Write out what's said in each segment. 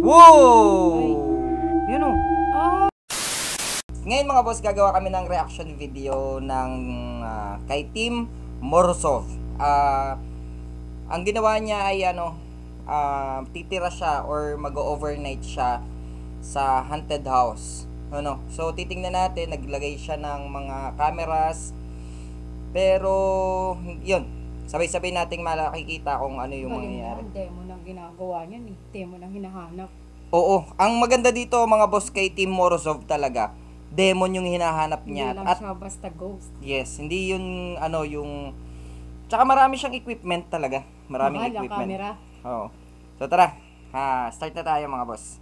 Wow! Yun o. Oh. Ngayon mga boss, gagawa kami ng reaction video ng kay Team Morozov. Ang ginawa niya ay titira siya or mag-overnight siya sa haunted house. So titingnan natin, naglagay siya ng mga cameras. Pero yun, sabay-sabay nating makikita kung ano yung mangyayari. Demo nang ginagawa niyan eh. Demo nang hinahanap. Oo, ang maganda dito mga boss kay Team Morozov talaga, demon yung hinahanap niya. Hindi lang siya basta ghost. Yes, hindi yung yung tsaka marami siyang equipment talaga. Maraming mahal equipment. Ang camera. Oo. So tara, start na tayo mga boss.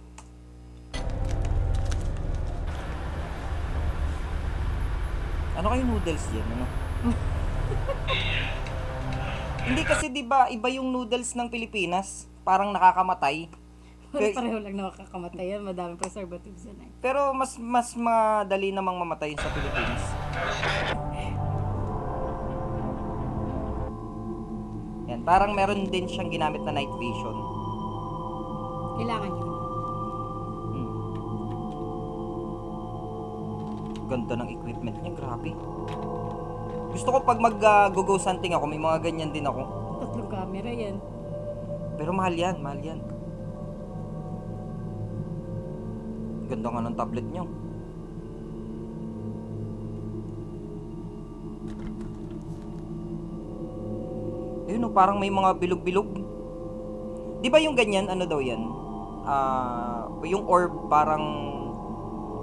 Ano kayo noodles yan? Ano? Hindi kasi 'di ba iba yung noodles ng Pilipinas, parang nakakamatay. Pareho lang nakakamatay yan, madaming preservatives yan eh. Pero mas madali namang mamatay sa Pilipinas. Yan, parang meron din siyang ginamit na night vision. Kailangan yun. Ganda ng equipment niya, grabe. Gusto ko pag mag-go hunting ako, may mga ganyan din ako. 3 camera yan. Pero mahal yan, mahal yan. Ganda nga ng tablet niyo. Ayun parang may mga bilog-bilog. Di ba yung ganyan, ano daw yan? Yung orb parang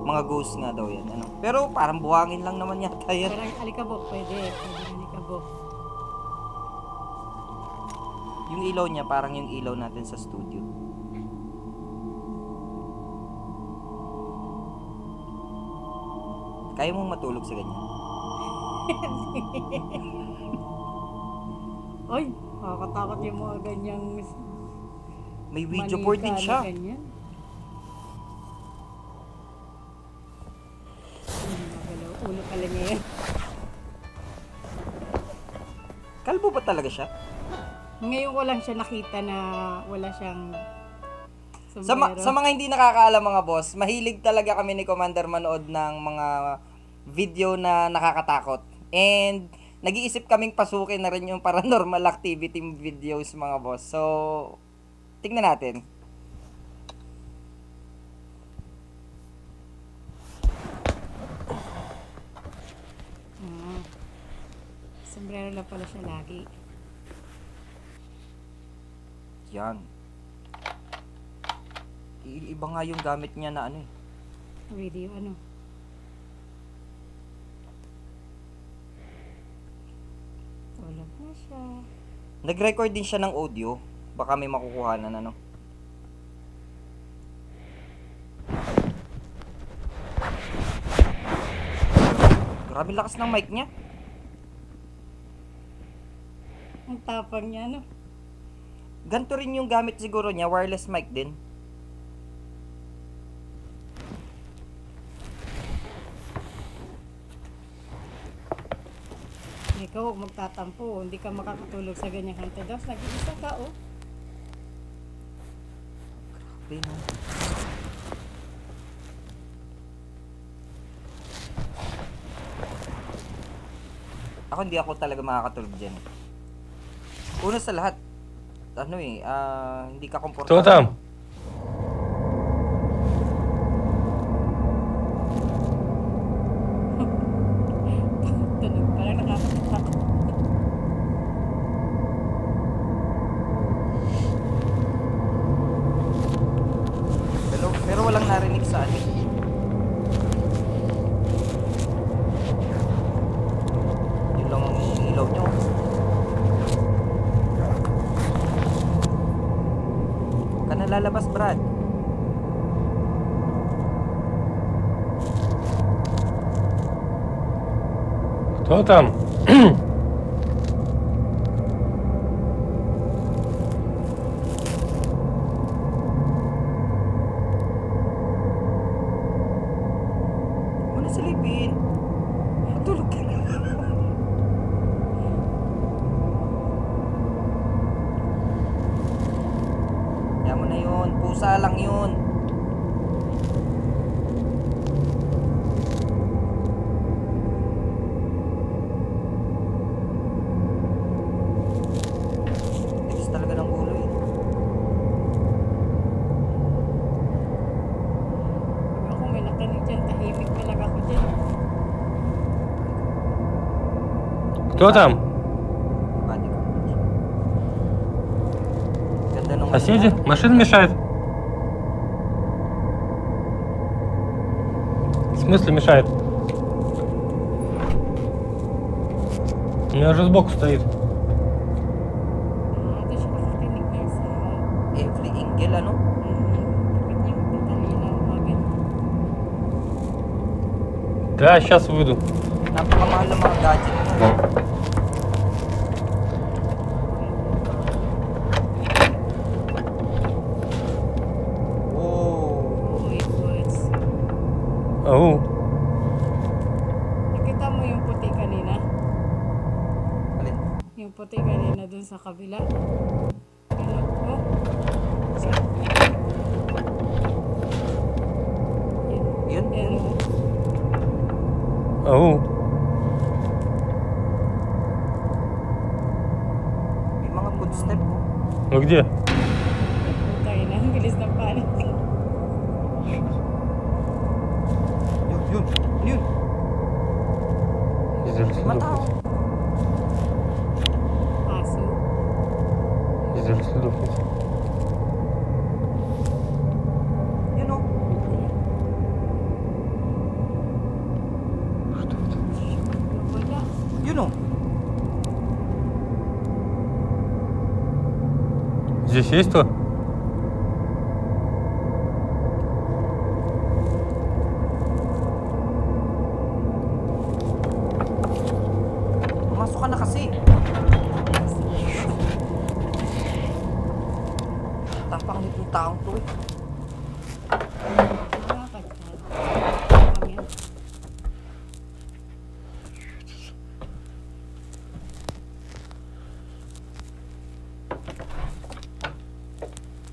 mga ghost nga daw yan. Pero parang buhangin lang naman yata yan. Parang alikabok, pwede alikabok. Yung ilaw niya, parang yung ilaw natin sa studio. Kaya mong matulog sa ganyan? Ay, nakakatakot yung mga ganyang May video board din siya. Ulo pala niya yan. Kalbo ba talaga siya? Ngayon ko lang siya nakita na wala siyang Sa mga hindi nakakaalam mga boss, mahilig talaga kami ni Commander manood ng mga video na nakakatakot. And nag-iisip kaming pasukin na rin yung paranormal activity videos mga boss. So, tingnan natin. Sombrero lang pala siya lagi. Yan. Iba nga yung gamit niya na Video Tulog na siya. Nag-record din siya ng audio. Baka may makukuhanan Grabe lakas ng mic niya. Ang tapang niya Ganto rin yung gamit siguro niya, wireless mic din. Ikaw huwag magtatampo, hindi ka makakatulog sa ganyang haunted house. Nag-iisa ka Grabe no. Ako hindi ako talaga makakatulog dyan. Una sa lahat, hindi ka komportable. Totem. Tunog, parang nakakatakot. Pero walang narinig sa Yun lang ang ilaw nyo. Huwag ka na lalabas, Brad. Totem. Muna silipin. Matulog ka na. Kaya mo na yun. yun. Pusa lang yun. Tigas talaga ng ulo eh. Pag ako may nakinig dyan, tahimik talaga ako dyan. Кто там? Body coverage. Ganda nung Соседи? Машина мешает? В смысле мешает? У меня же сбоку стоит. Ito siya nakakinig ng sound. Every angle ano? Bakit niya magtatalilaw agad? Да, сейчас выйду. Napakamahal ng mga gadget mo. Wow. Oh, it was. Ау. Nakita mo yung puti kanina? Alin? Yung puti kanina dun sa kabila? Ano? Oh? Yun? Yan, oh. Ау. May mga footstep mo. Вы где? Putay na, ang bilis ng panic. Yun, yun. Ano yun? Везде May следов matao. нет. Aso. Везде следов нет. Yun o. Что это? Wala. Yun o. Здесь есть кто? Pumasok ka na kasi. Tapang nitong taong to eh. Bakit? Kami.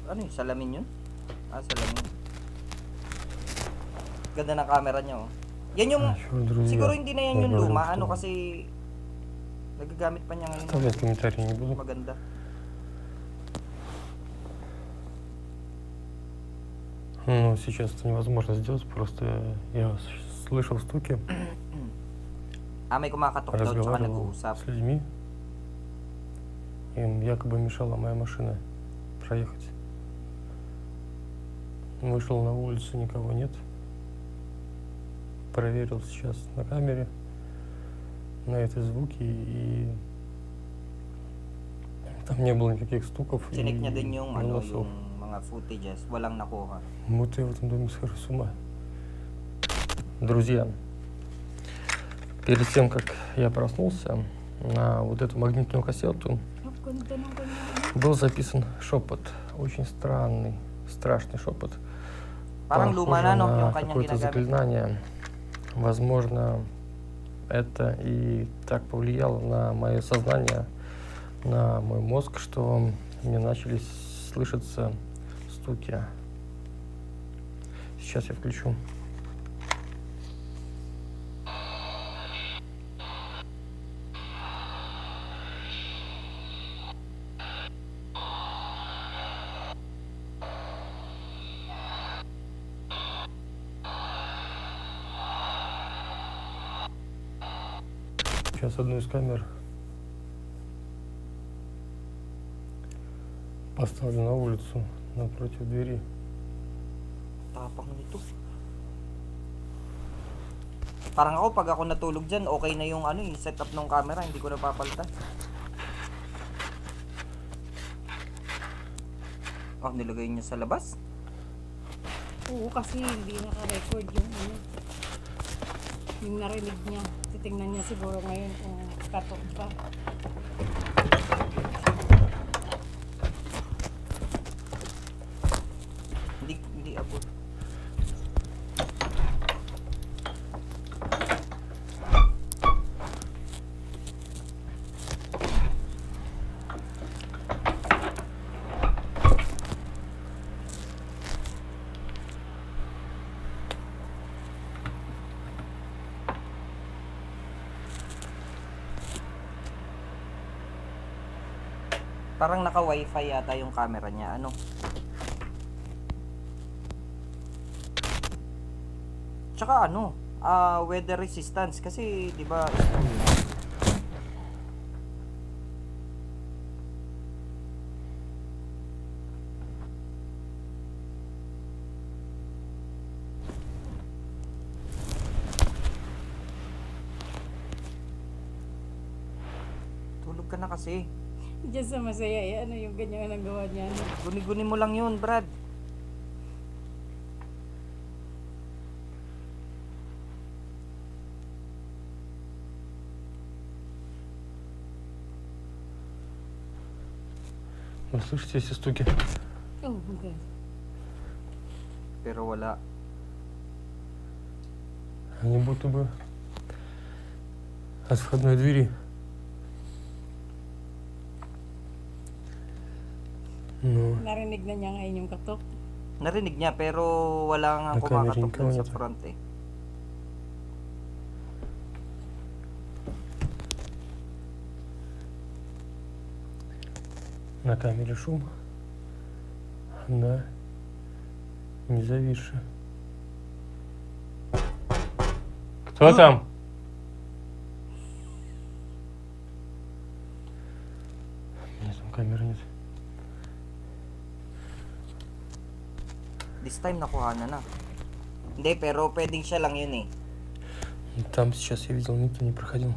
Ano yun? Salamin yun? Ah, salamin. Ganda ng camera niya oh. Yan yung... А, чё, друзья? Siguro hindi na yan Я yung говорил, luma. что Ano kasi... Nagagamit pa niya ngayon. Оставлять комментарии не буду. Maganda. Ну, сейчас это невозможно сделать, просто я слышал стуки, Ah, may kumakatok daw tsaka разговаривал nag-uusap. с людьми. Им якобы мешала моя машина проехать. Вышел на улицу, никого нет. Проверил сейчас на камере, на эти звуки, и там не было никаких стуков и Chinik niya din yung, ano, голосов. yung mga footages. Walang nakuha. Будто я в этом доме схожу с ума. Друзья, перед тем, как я проснулся, на вот эту магнитную кассету Ang ganda ng kanya. был записан шепот. Очень странный, страшный шепот. Parang luma na, no? на Yung kanyang какое-то ginagamit. заклинание. Возможно, это и так повлияло на мое сознание, на мой мозг, что мне начали слышаться стуки. Сейчас я включу. Сейчас одну из камер поставлю на улицу напротив двери. Tapang nito. Parang ako, pag ako natulog dyan, okay na yung ano, yung setup ng camera, hindi ko na papalitan. Oh, nilagay niya sa labas? Oo, kasi hindi naka-record yung ano. Yung narinig niya. Titingnan niya siguro ngayon kung katok pa. Hindi abot. Parang naka-wifi yata yung camera niya. Ano? Tsaka ano, weather resistance kasi 'di ba? Tulog ka na kasi. Diyan sa masaya, eh, ano yung ganyan ang gawa niya. Ano? Guni-guni mo lang 'yun, Brad. Вы слышите эти стуки? Oh my God. Pero wala. Они будто бы от входной двери. Ну, Narinig na niya ngayon yung katok. Narinig niya pero wala nga Nakameron kumakatok ka dun sa ulit. front eh. на камере шум. Да. Не зависшая. Кто там? Нет, там камеры нет. This time nakuha na. Hindi, pero pwedeng siya lang yun eh. Там сейчас я видел, никто не проходил.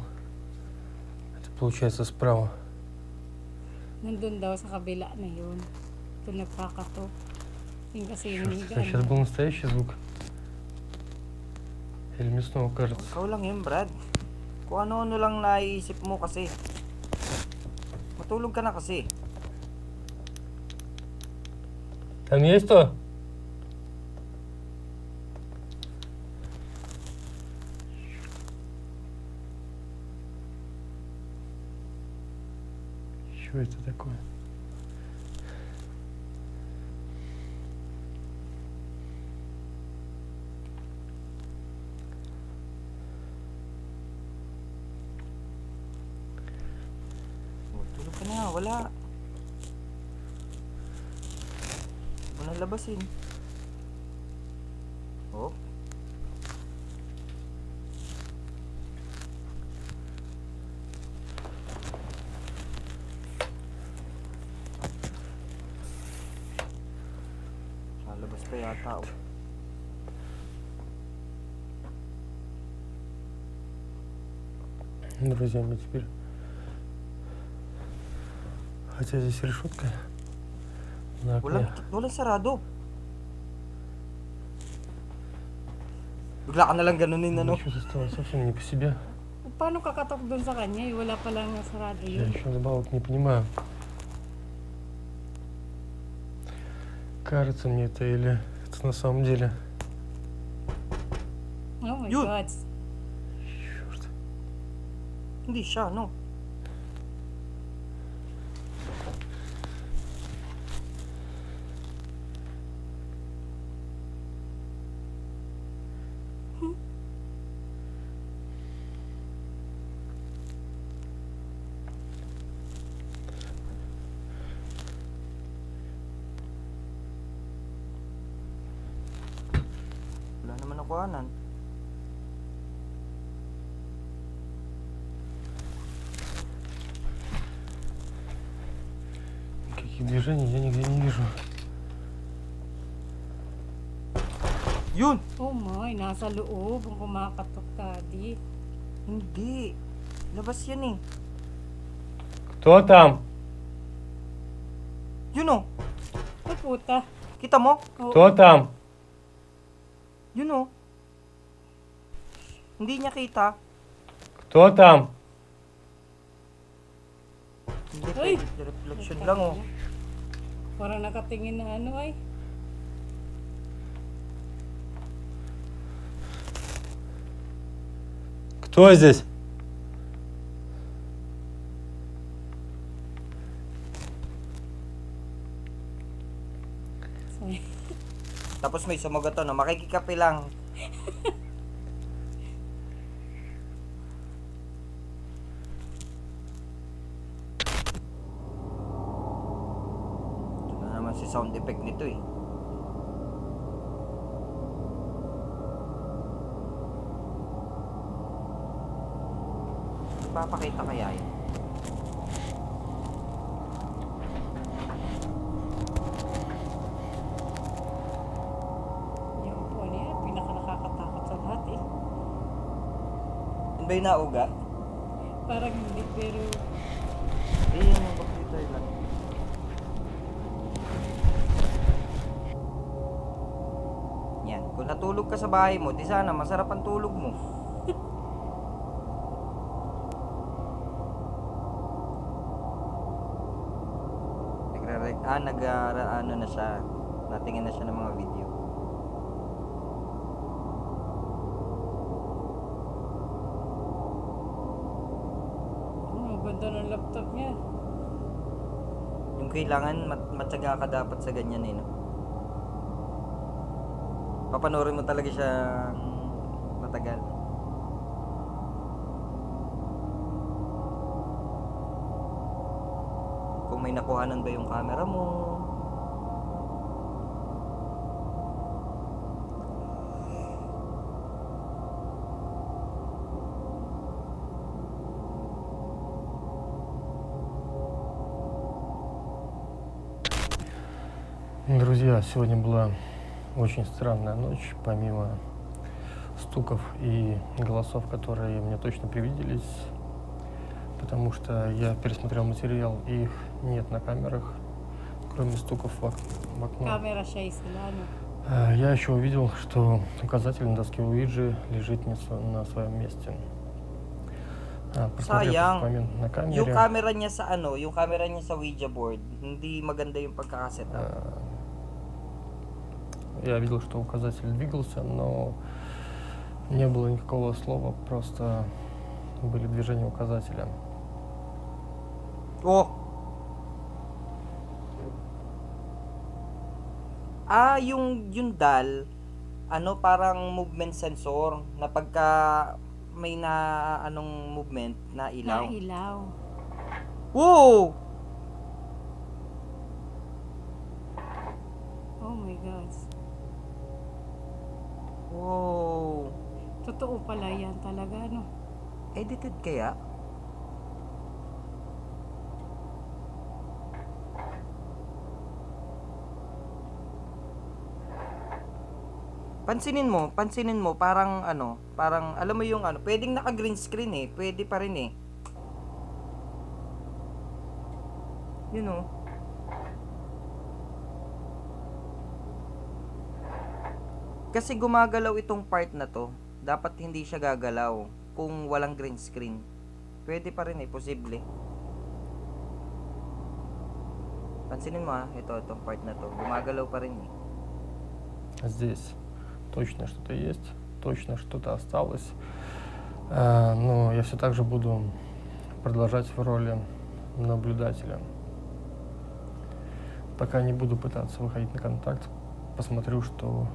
Это получается справа. Nandun daw sa kabila na yun. Ito nagkakatok. Yung kasi yung Черт, это сейчас был настоящий звук. Или мне снова кажется? Ikaw lang yun, Brad. Kung ano-ano lang naiisip mo kasi. Matulog ka na kasi. Там есть кто? Что это такое? Tulog ka na, wala. Huwag mo na labasin. Oh. Lalabas pa yata. Oh. Друзья, мне теперь... Хотя здесь решетка на окне. Walang sarado. Bigla ka na lang ganunin, ano? Что-то стало совсем не по себе. Paano kakatok dun sa kanya? Eh, wala palang sarado Я yun. еще добавок не понимаю. Кажется мне это или это на самом деле. Oh my Yun. God. Черт. Hindi siya, no? Wala naman nakuhanan. Никаких движений я нигде не вижу. Yun! Oh my, nasa loob ang kumakatok, Daddy. Hindi. Labas yan eh. Кто там? Yun oh. Ay, puta. Kita mo? Oo. Кто там? Yun oh. Hindi niya kita. Кто там? Hindi, Ay! pwede reflection lang oh. Parang nakatingin na ano ay. Кто здесь? Sorry. Tapos may sumagot na, makikikape lang. sound effect nito eh. Papakita kaya yun? Yung po niya, pinaka-nakakatakot sa lahat eh. Yun ba yung nauga? Parang hindi, pero Eh, yun yung computer lang. Yan, kung natulog ka sa bahay mo, di sana masarap ang tulog mo. Ano na siya, natingin na siya ng mga video. ang ganda ng laptop niya. Yung kailangan, matyaga ka dapat sa ganyan eh, no? Papanoorin mo talaga siya matagal. Kung may nakuhanan ba yung camera mo. Друзья, сегодня была очень странная ночь, помимо стуков и голосов, которые мне точно привиделись, потому что я пересмотрел материал, и их нет на камерах, кроме стуков в окно. Camera siya sila, no? Я еще увидел, что указатель на доске Уиджи лежит не на своем месте. Посмотрев Sayang. этот момент на камере, Yung camera niya sa yung camera niya sa Ouija board, hindi maganda yung pagkakaset up. я видел, что указатель двигался, но не было никакого слова, просто были движения указателя. Oh! Yung DAL, parang movement sensor na pagka may movement na ilaw. Nailaw. Wow! Oh my gosh. Wow! Totoo pala yan talaga, no? Edited kaya? Pansinin mo, parang alam mo yung pwedeng naka green screen eh, pwede pa rin eh. You know. Kasi gumagalaw itong part na to, dapat hindi siya gagalaw kung walang green screen. Pwede pa rin eh, posible. Pansinin mo itong part na to, gumagalaw pa rin eh. Здесь точно что-то есть, точно что-то осталось. Но я все так же буду продолжать в роли наблюдателя. Пока не буду пытаться выходить на контакт, посмотрю, что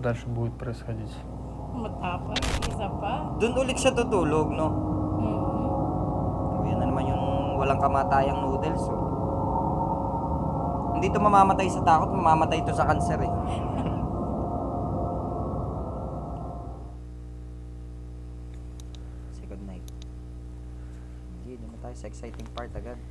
дальше будет происходить. Matapang, isa pa. Doon ulit siya tutulog, no? Yan na naman yung walang kamatayang noodles. Oh. Hindi to mamamatay sa takot, mamamatay to sa kanser eh. Say good night. Hindi naman tayo sa exciting part agad.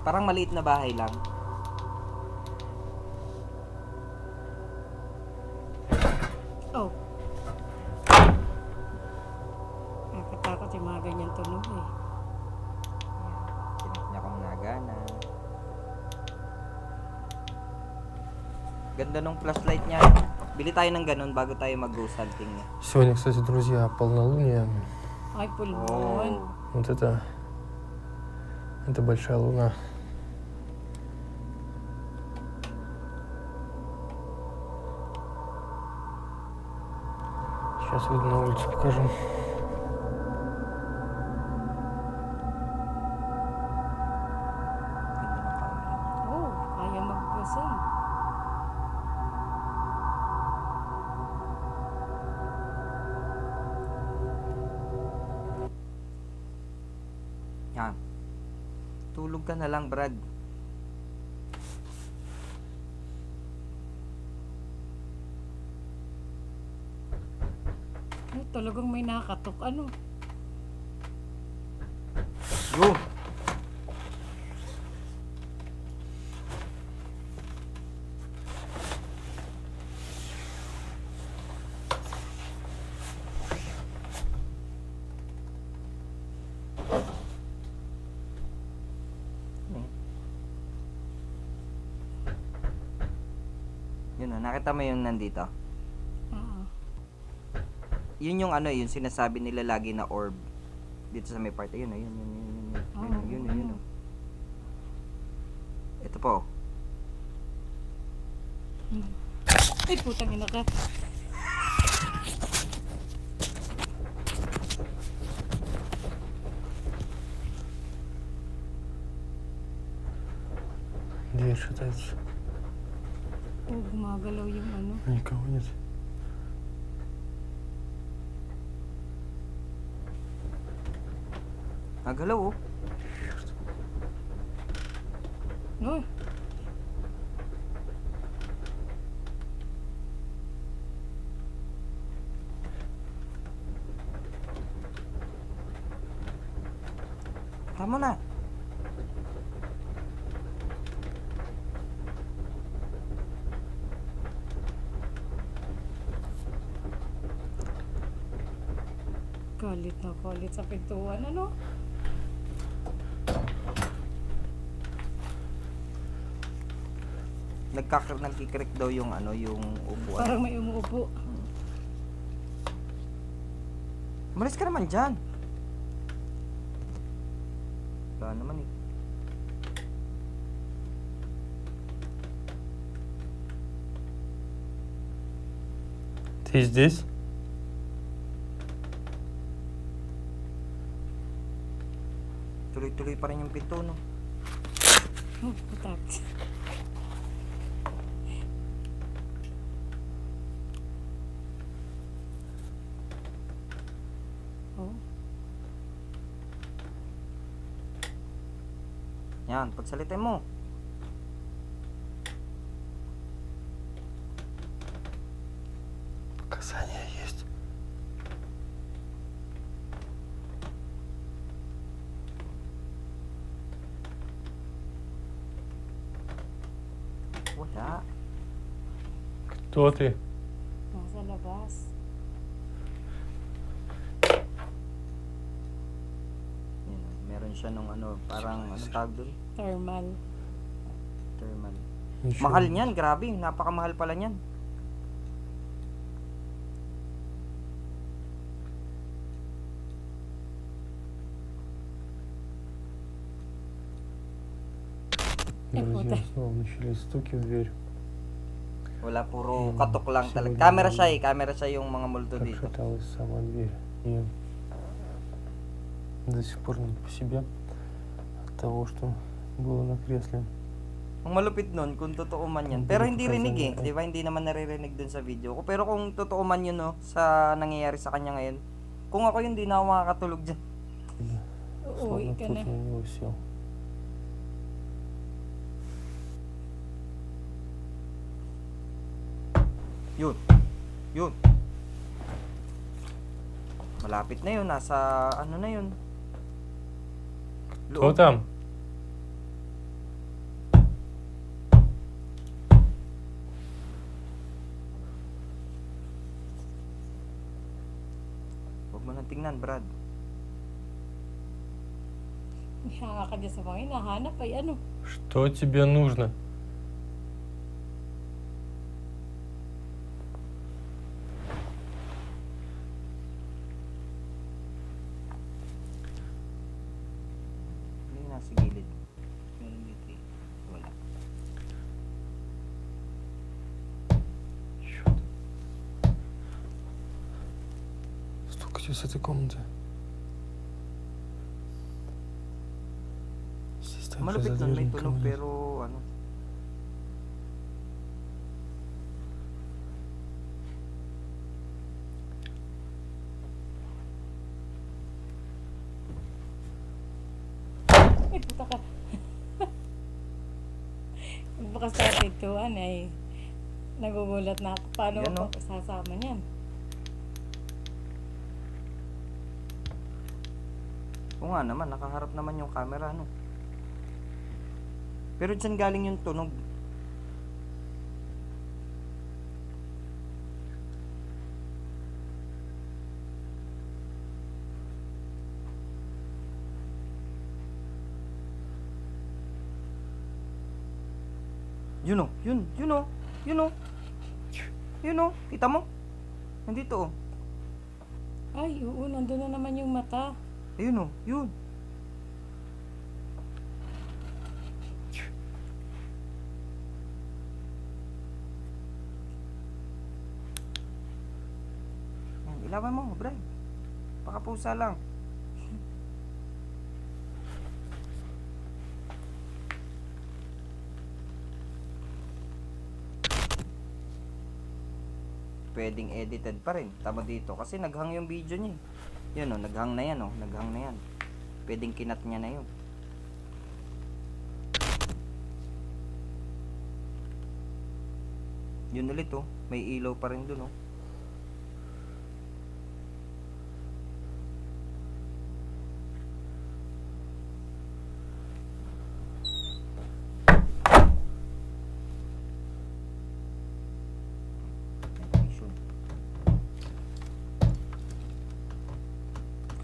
Parang maliit na bahay lang. Oh. Nakakatakot yung mga ganyan tunog eh. Tinik niya kung nagana. Ganda nung flashlight niya. Bili tayo ng ganun bago tayo mag-ghost hunting. Сегодня, кстати, друзья, полнолуние. Ay, pulmon. Вот это большая луна. Сейчас выйду на улицу, покажу. Tulog ka na lang, Brad. Ay, talagang may nakatok. Ano? Go! Yun o, nakita mo yung nandito? Oo. Yun yung ano, yung sinasabi nila lagi na orb. Dito sa may part. Ayun o, yun. Yun o. Ito po. Ay, putang ina ka. Дверь шатается. Oh, gumagalaw yung ano. Никого нет. Nagalaw oh. Uy, Tama na. galit na galit sa pintuan. Ano? Nagkikrik daw yung ano, yung upuan. Parang may umuupo. Malis ka naman dyan. Wala naman eh. Ты здесь? Tuloy-tuloy pa rin yung pinto, no? Oh, putak. Oh, Yan, pagsalitin mo. Показания есть. Wala. Кто ты? nasa labas. Yan, meron siya nung ano, parang ano tawag doon? Thermal. Thermal. Ничего. Mahal niyan, grabe. Napakamahal pala niyan. Друзья снова начались стуки в дверь. Wala, puro Hmm, katok lang talaga. siguro Camera naman. siya eh. Camera siya yung mga multo Как dito. шаталась сама дверь. И до сих пор не по себе от того, что было на кресле. Ang malupit nun, kung totoo man yan. Pero hindi rinig eh. Di ba? Hindi naman naririnig dun sa video ko. Pero kung totoo man yun, no, sa nangyayari sa kanya ngayon, kung ako yun, di na ako makakatulog dyan. Uuwi Словно ka кто-то na. на него сел. Yun. Yun. Malapit na yun. Nasa, ano na yun. Кто там? Huwag mo nang tingnan, Brad. Hanga ka dyan sa mga hinahanap ay ano. Что тебе нужно? Ano yung nasa gilid? Meron dito eh. Wala. Чёрт. Стукайте с этой комнаты. Здесь также Malupit за nun, may дверью tunog никого нет. pero ano. Ay, puta ka. makasapituan ay nagugulat na ako. Paano Yan, ako no? sasama niyan? Oo nga naman, nakaharap naman yung camera, no? Pero dyan galing yung tunog. Yun o, yun o, yun o. Yun o, kita mo? Nandito o. Ay, oo, nandun na naman yung mata. Ayun o, yun. Yan, ilawan mo, Brian. Pakapusa lang. Pwedeng edited pa rin. Tama dito. Kasi naghang yung video niya. Yan o, naghang na yan o. Naghang na yan. Pwedeng kinat niya na yun. Yun ulit o. May ilaw pa rin dun o.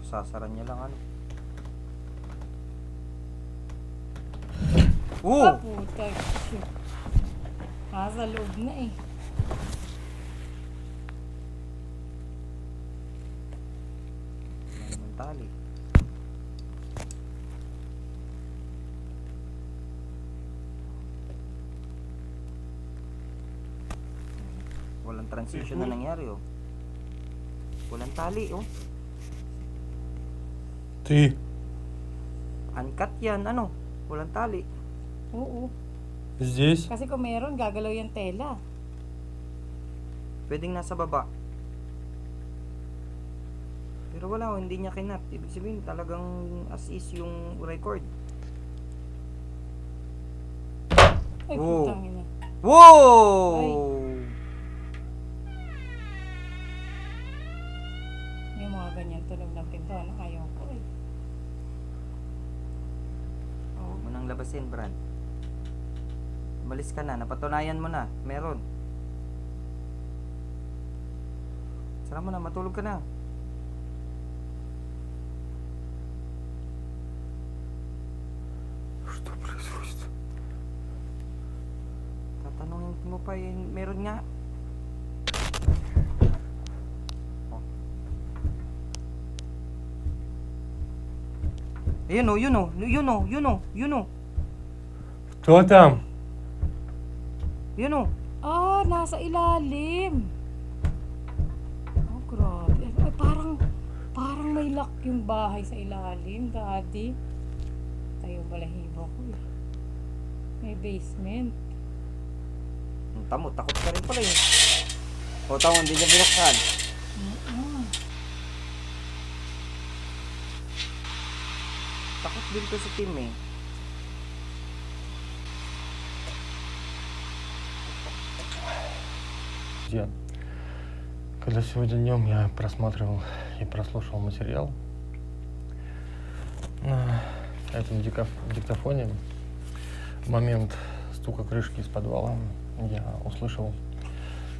Sasaran niya lang ano. Ah, puta. Shit. Nasa loob na eh. Wala naman tali. Walang transition na nangyari oh. Walang tali oh. Ты Uncut yan, ano? Walang tali. Oo. здесь? Kasi kung meron, gagalaw yung tela. Pwedeng nasa baba. Pero wala oh, hindi niya kinat. Ibig sabihin talagang as is yung record. Ay, Oo. putang ina. Wow! Yung mga ganyan tunog ng pinto, ano, ayaw ko eh. Oh, huwag mo nang labasin, Brad. Umalis ka na, napatunayan mo na. Meron. Sara mo na, matulog ka na. Что происходит? Tatanungin mo pa yun, meron nga. Oh. Ayun oh, yun oh, yun oh, yun oh, yun oh, Кто там? yun oh. Ah, nasa ilalim. Oh, grabe. Ay, parang may lock yung bahay sa ilalim, daddy. Tayo balahibo ko eh. May basement. Ang tamo, takot ka rin pala yun. O, tamo, hindi niya binuksan. Takot din ko sa team eh. Друзья, когда сегодня днем я просматривал и прослушал материал на этом диктофоне, в момент стука крышки из подвала я услышал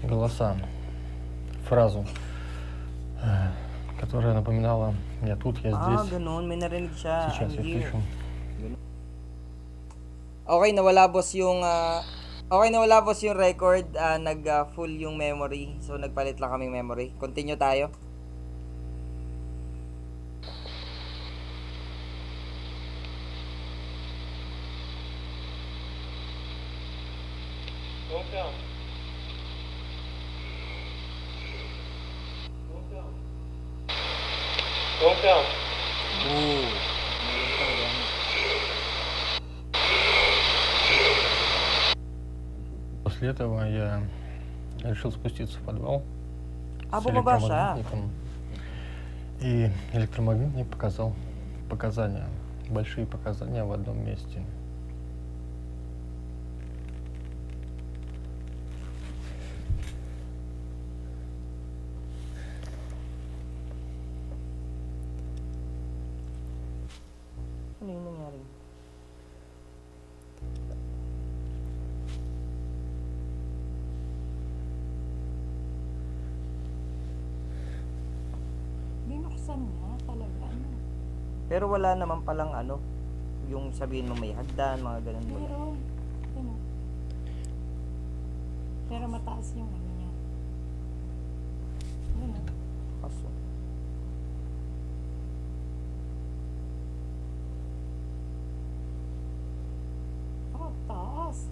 голоса, фразу, которая напоминала «я тут, я здесь, Ganun, may narinig siya. сейчас I'm я here. слышу». Okay, nawala boss yung record, full yung memory. So nagpalit lang kaming memory. Continue tayo. Ooh. После этого я решил спуститься в подвал с Bumaba siya. электромагнитником. И электромагнитник показал показания, большие показания в одном месте. kanya talaga. Ano. Pero wala naman palang ano, yung sabihin mo may hagdan, mga ganun wala. Meron. Ano. Pero mataas yung ano niya. Ano. Kaso. Oh, taas.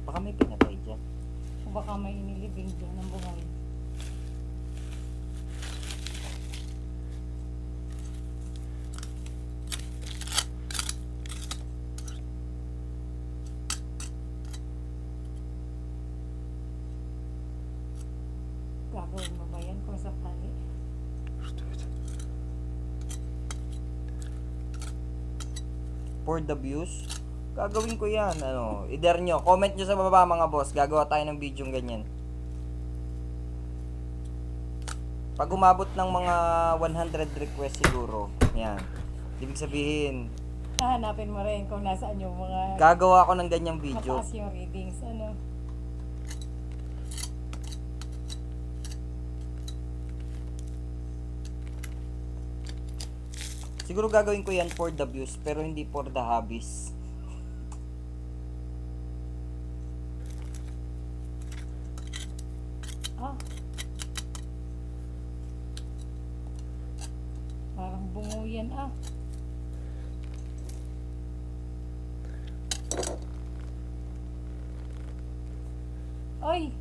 Baka may pinatay dyan. O baka may inilibing dyan ng buhay. Gagawin mo ba yan kung sakali? Что это? For the views, gagawin ko yan. Ano, either nyo, comment nyo sa baba mga boss. Gagawa tayo ng video ganyan. Pag umabot ng mga 100 request siguro, yan. Ibig sabihin, Hahanapin mo rin kung nasaan yung mga gagawa ako ng ganyang video. mataas yung readings. Ano? Siguro gagawin ko yan for the views, pero hindi for the hobbies. Ah. Parang bungo yan ah. Ay!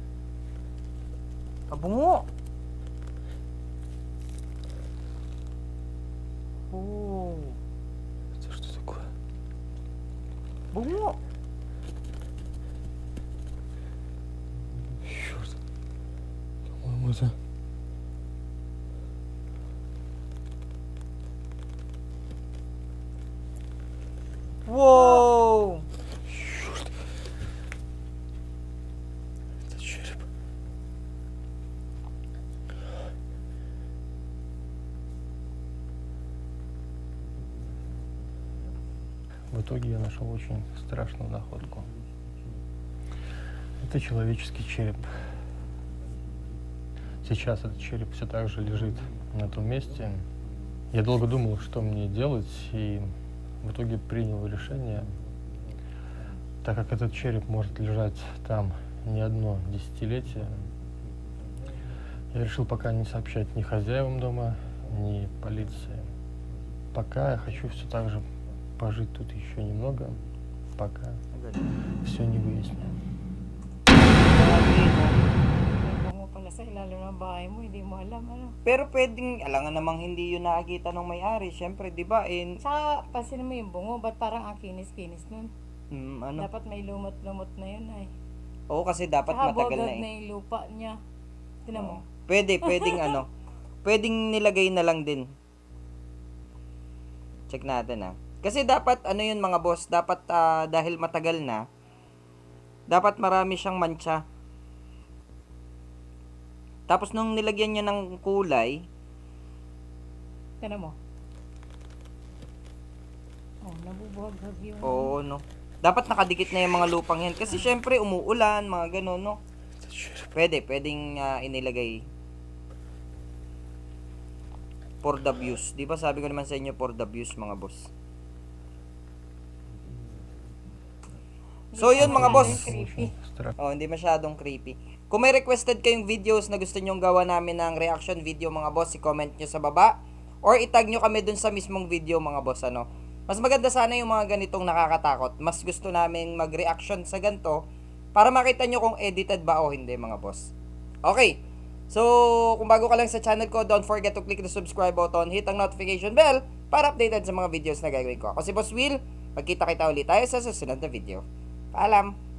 Kabungo! Oh, Это что такое? bungo! Черт. По-моему, это... Wow! Черт. Это череп. В итоге я нашел очень страшную находку. Это человеческий череп. Сейчас этот череп все так же лежит на том месте. Я долго думал, что мне делать, и в итоге принял решение, так как этот череп может лежать там не одно десятилетие, я решил пока не сообщать ни хозяевам дома, ни полиции. Пока я хочу все так же пожить тут еще немного, пока все не выясню. May bungo pala sa ilalim ng bahay mo, hindi mo alam ano. Pero pwedeng, alangan namang hindi yun nakakita ng may-ari. Siyempre, di ba, Sa pansin mo yung bungo, ba't parang ang kinis-kinis nun? ano? Dapat may lumot-lumot na yun ay. Oo, kasi dapat Saka matagal bogad na na yung lupa niya. Tinan mo. Pwedeng ano, pwedeng nilagay na lang din. Check natin Kasi dapat, ano yun mga boss, dapat dahil matagal na, dapat marami siyang mancha. Tapos nung nilagyan niya ng kulay, Tinan mo. Oh, nabubuhag-hag yung... oo, no. Dapat nakadikit na yung mga lupang yan. Kasi syempre, umuulan, mga ganun, no. Pwedeng inilagay for the views. Di ba sabi ko naman sa inyo, for the views, mga boss. So, yun mga boss. Creepy. Страшно. Oh, hindi masyadong creepy. Kung may requested kayong videos na gusto nyong gawa namin ng reaction video mga boss, i-comment nyo sa baba. Or itag nyo kami dun sa mismong video mga boss, ano. Mas maganda sana yung mga ganitong nakakatakot. Mas gusto namin mag-reaction sa ganito para makita nyo kung edited ba o hindi mga boss. Okay. So, kung bago ka lang sa channel ko, don't forget to click the subscribe button, hit ang notification bell para updated sa mga videos na gagawin ko. Ako si Boss Will. Magkita-kita ulit tayo sa susunod na video. Paalam!